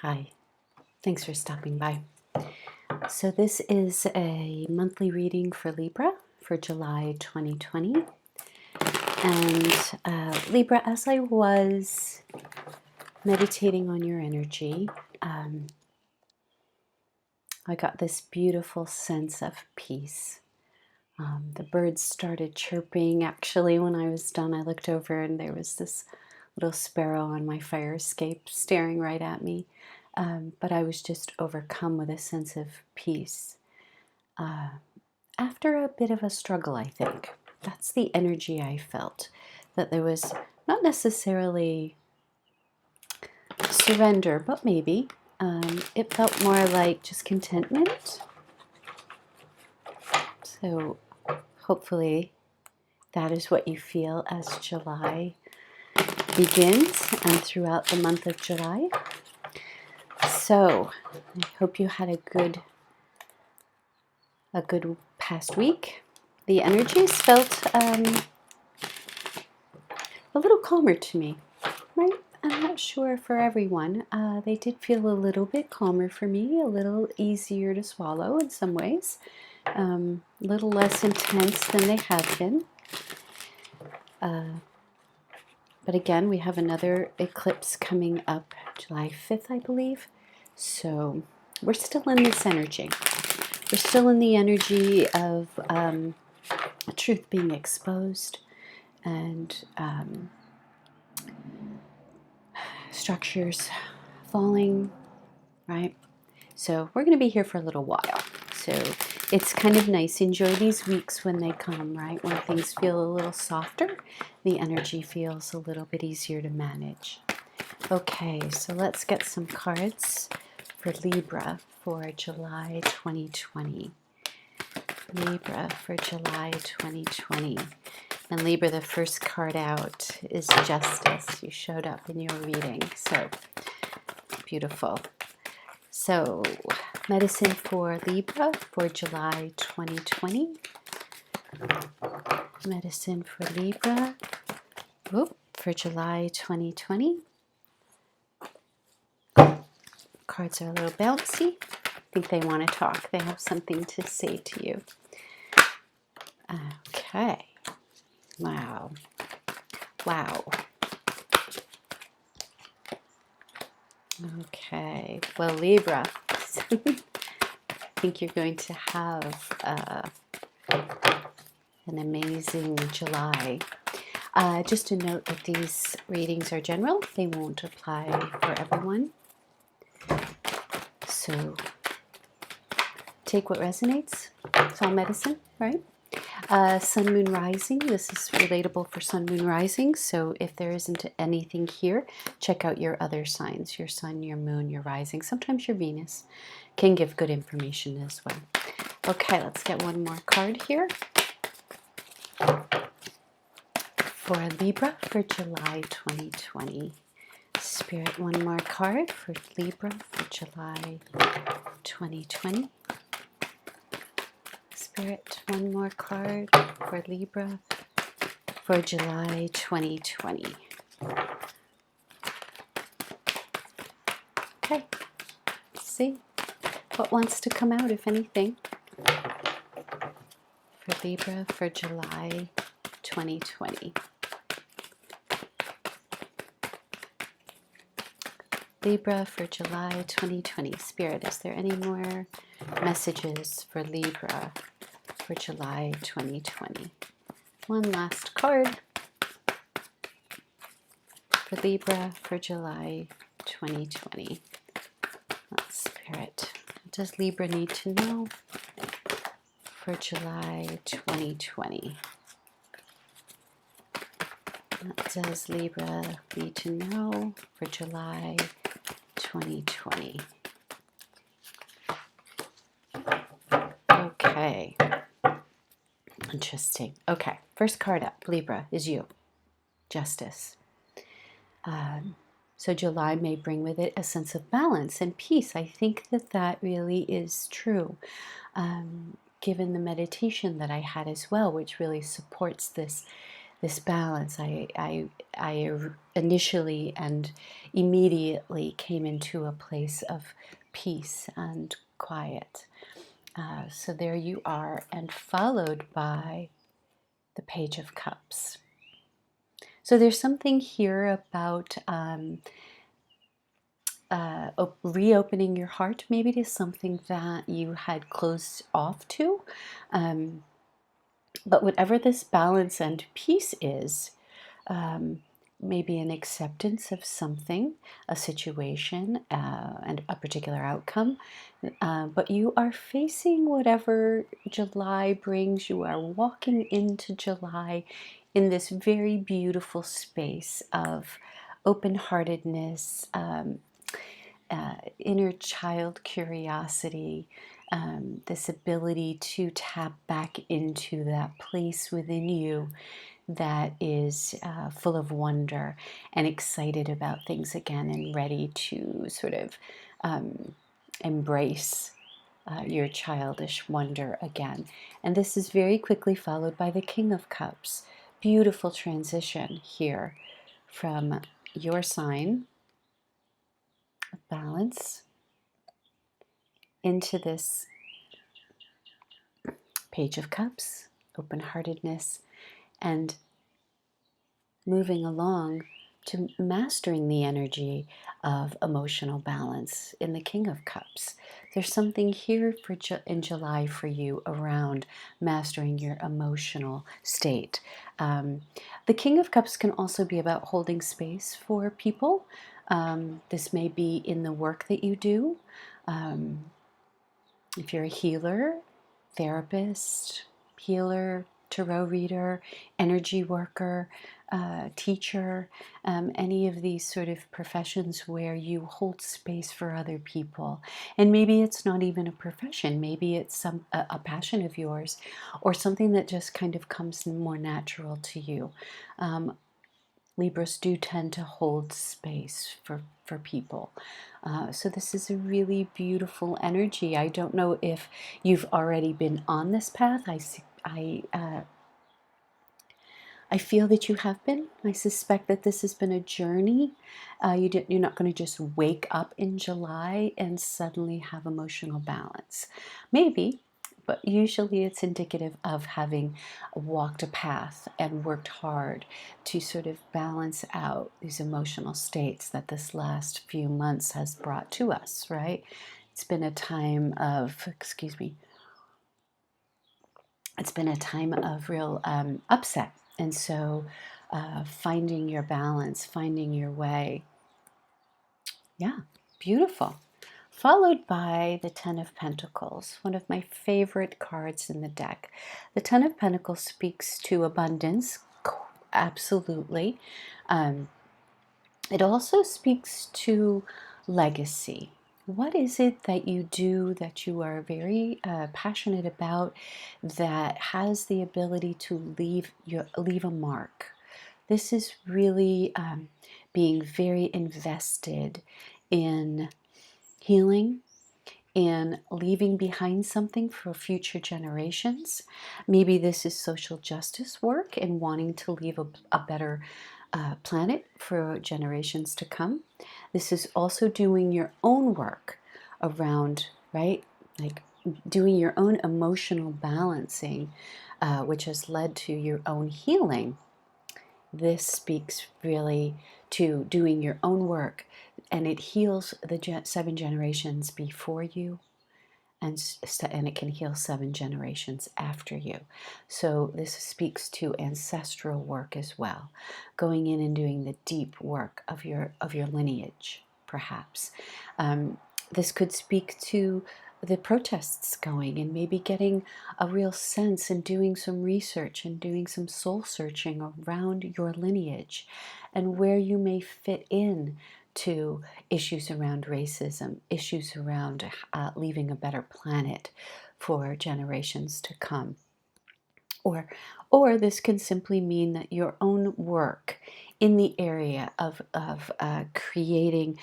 Hi, thanks for stopping by. So this is a monthly reading for Libra for July 2020. And Libra, as I was meditating on your energy, I got this beautiful sense of peace. The birds started chirping. Actually, when I was done, I looked over and there was this little sparrow on my fire escape staring right at me. But I was just overcome with a sense of peace. After a bit of a struggle, I think. That's the energy I felt. That there was not necessarily surrender, but maybe. It felt more like just contentment. So hopefully that is what you feel as July begins and throughout the month of July. So I hope you had a good past week. The energies felt a little calmer to me, right? I'm not sure for everyone. They did feel a little bit calmer for me, a little easier to swallow in some ways, a little less intense than they have been. But again, we have another eclipse coming up July 5th, I believe. So we're still in this energy. We're still in the energy of truth being exposed and structures falling, right? So we're going to be here for a little while. So it's kind of nice. Enjoy these weeks when they come, right? When things feel a little softer, the energy feels a little bit easier to manage. Okay, so let's get some cards for Libra for July 2020. Libra for July 2020. And Libra, the first card out is Justice. You showed up in your reading, so beautiful. So, medicine for Libra for July 2020. Medicine for Libra for July 2020. Cards are a little bouncy. I think they want to talk. They have something to say to you. Okay. Wow. Okay. Well, Libra, I think you're going to have an amazing July. Just to note that these readings are general. They won't apply for everyone. So take what resonates. It's all medicine, right? Sun, Moon, Rising. This is relatable for Sun, Moon, Rising. So if there isn't anything here, check out your other signs. Your Sun, your Moon, your Rising. Sometimes your Venus can give good information as well. Okay, let's get one more card here. For Libra for July 2020. Spirit, one more card for Libra for July 2020. Spirit, one more card for Libra for July 2020. Okay, let's see what wants to come out, if anything, for Libra for July 2020. Libra for July 2020. Spirit, is there any more messages for Libra for July 2020? One last card for Libra for July 2020. Spirit, what does Libra need to know for July 2020? What does Libra need to know for July 2020? Okay. Interesting. Okay. First card up, Libra, is you. Justice. So July may bring with it a sense of balance and peace. I think that really is true. Given the meditation that I had as well, which really supports this this balance. I initially and immediately came into a place of peace and quiet. So there you are, and followed by the Page of Cups. So there's something here about reopening your heart, maybe to something that you had closed off to. But whatever this balance and peace is, um, maybe an acceptance of something, a situation, and a particular outcome. But you are facing whatever July brings. You are walking into July in this very beautiful space of open heartedness, inner child curiosity, this ability to tap back into that place within you that is full of wonder and excited about things again and ready to sort of embrace your childish wonder again. And this is very quickly followed by the King of Cups. Beautiful transition here from your sign of balance into this Page of Cups, open heartedness, and moving along to mastering the energy of emotional balance in the King of Cups. There's something here for in July for you around mastering your emotional state. The King of Cups can also be about holding space for people. This may be in the work that you do. If you're a healer, therapist, healer, tarot reader, energy worker, teacher, any of these sort of professions where you hold space for other people. And maybe it's not even a profession, maybe it's a passion of yours or something that just kind of comes more natural to you. Libras do tend to hold space for people. So this is a really beautiful energy. I don't know if you've already been on this path. I feel that you have been. I suspect that this has been a journey. You're not going to just wake up in July and suddenly have emotional balance. Maybe, but usually it's indicative of having walked a path and worked hard to sort of balance out these emotional states that this last few months has brought to us, right? It's been a time of, it's been a time of real upset. And so finding your balance, finding your way. Yeah, beautiful. Followed by the Ten of Pentacles, one of my favorite cards in the deck. The Ten of Pentacles speaks to abundance, absolutely. It also speaks to legacy. What is it that you do that you are very passionate about that has the ability to leave a mark? This is really being very invested in healing and leaving behind something for future generations. Maybe this is social justice work and wanting to leave a better planet for generations to come. This is also doing your own work around, right? Like doing your own emotional balancing, which has led to your own healing. This speaks really to doing your own work, and it heals the 7 generations before you, and it can heal 7 generations after you. So this speaks to ancestral work as well, going in and doing the deep work of your lineage, perhaps. This could speak to the protests going and maybe getting a real sense and doing some research and doing some soul searching around your lineage and where you may fit in to issues around racism, issues around leaving a better planet for generations to come. Or, or this can simply mean that your own work in the area of creating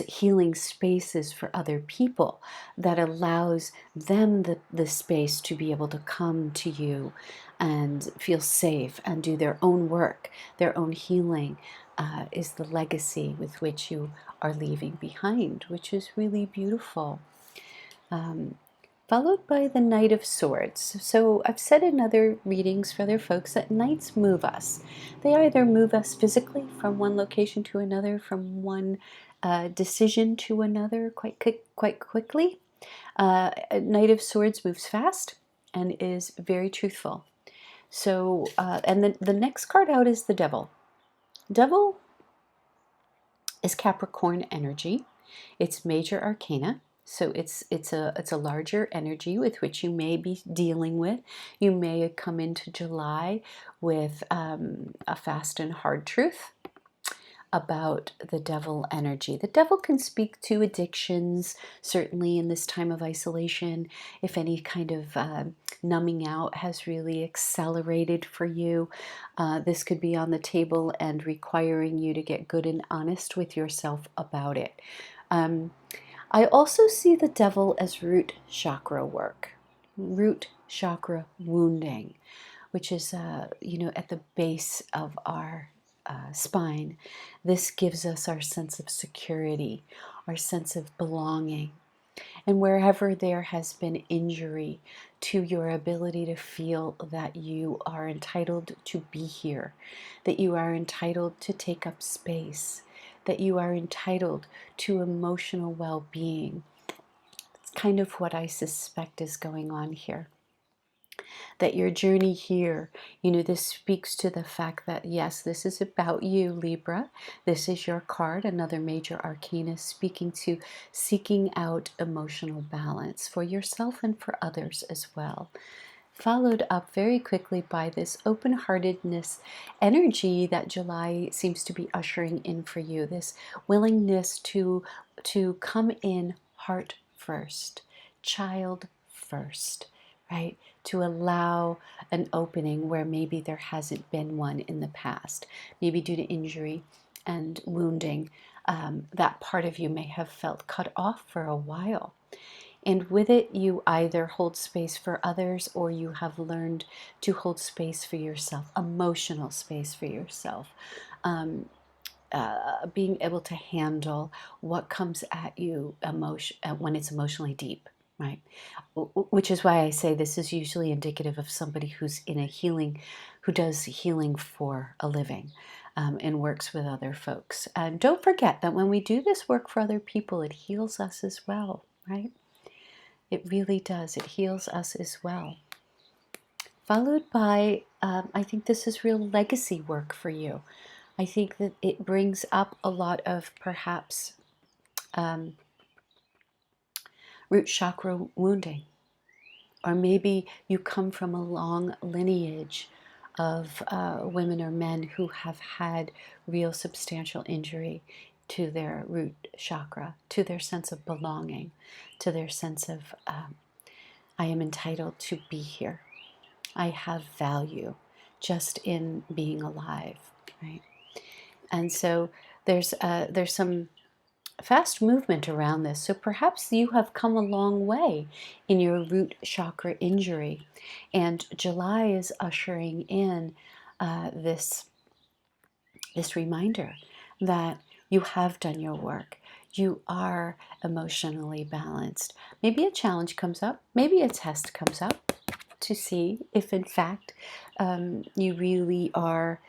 healing spaces for other people that allows them the space to be able to come to you and feel safe and do their own work, their own healing, is the legacy with which you are leaving behind, which is really beautiful. Followed by the Knight of Swords. So I've said in other readings for other folks that knights move us. They either move us physically from one location to another, from one decision to another quite quickly. Knight of Swords moves fast and is very truthful. So, and the next card out is the Devil. Devil is Capricorn energy. It's major arcana. So it's a larger energy with which you may be dealing with. You may come into July with a fast and hard truth about the devil energy. The devil can speak to addictions, certainly in this time of isolation. If any kind of numbing out has really accelerated for you, this could be on the table and requiring you to get good and honest with yourself about it. I also see the devil as root chakra work, root chakra wounding, which is, at the base of our spine. This gives us our sense of security, our sense of belonging. And wherever there has been injury to your ability to feel that you are entitled to be here, that you are entitled to take up space, that you are entitled to emotional well-being. It's kind of what I suspect is going on here. That your journey here, this speaks to the fact that, yes, this is about you, Libra. This is your card, another major arcana, speaking to seeking out emotional balance for yourself and for others as well. Followed up very quickly by this open-heartedness energy that July seems to be ushering in for you, this willingness to come in heart first, child first, right? To allow an opening where maybe there hasn't been one in the past, maybe due to injury and wounding. That part of you may have felt cut off for a while. And with it, you either hold space for others or you have learned to hold space for yourself, emotional space for yourself. Being able to handle what comes at you when it's emotionally deep, right? Which is why I say this is usually indicative of somebody who's in a healing, who does healing for a living. And works with other folks. And don't forget that when we do this work for other people, it heals us as well, right? It really does. It heals us as well. Followed by, I think this is real legacy work for you. I think that it brings up a lot of perhaps root chakra wounding. Or maybe you come from a long lineage of women or men who have had real substantial injury to their root chakra, to their sense of belonging, to their sense of I am entitled to be here. I have value just in being alive, right? And so there's some fast movement around this. So perhaps you have come a long way in your root chakra injury, and July is ushering in this reminder that you have done your work. You are emotionally balanced. Maybe a challenge comes up, maybe a test comes up to see if in fact you really are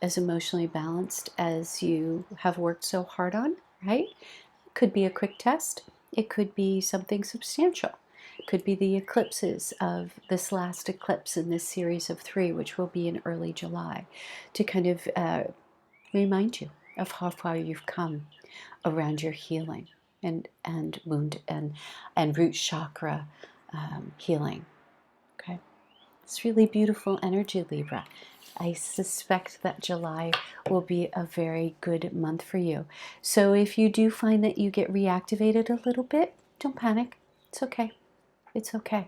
as emotionally balanced as you have worked so hard on, right? It could be a quick test. It could be something substantial. It could be the eclipses of this last eclipse in this series of 3, which will be in early July, to kind of remind you of how far you've come around your healing and wound and root chakra healing. Okay, it's really beautiful energy, Libra. I suspect that July will be a very good month for you. So if you do find that you get reactivated a little bit, don't panic. It's okay. It's okay.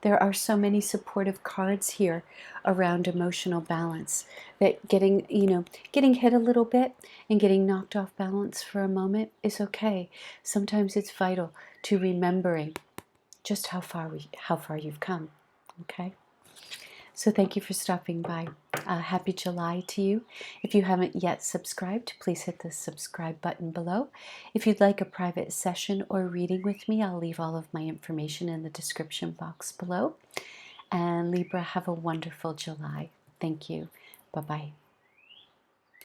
There are so many supportive cards here around emotional balance that getting hit a little bit and getting knocked off balance for a moment is okay. Sometimes it's vital to remembering just how far you've come. Okay? So thank you for stopping by. Happy July to you. If you haven't yet subscribed, please hit the subscribe button below. If you'd like a private session or reading with me, I'll leave all of my information in the description box below. And Libra, have a wonderful July. Thank you. Bye-bye.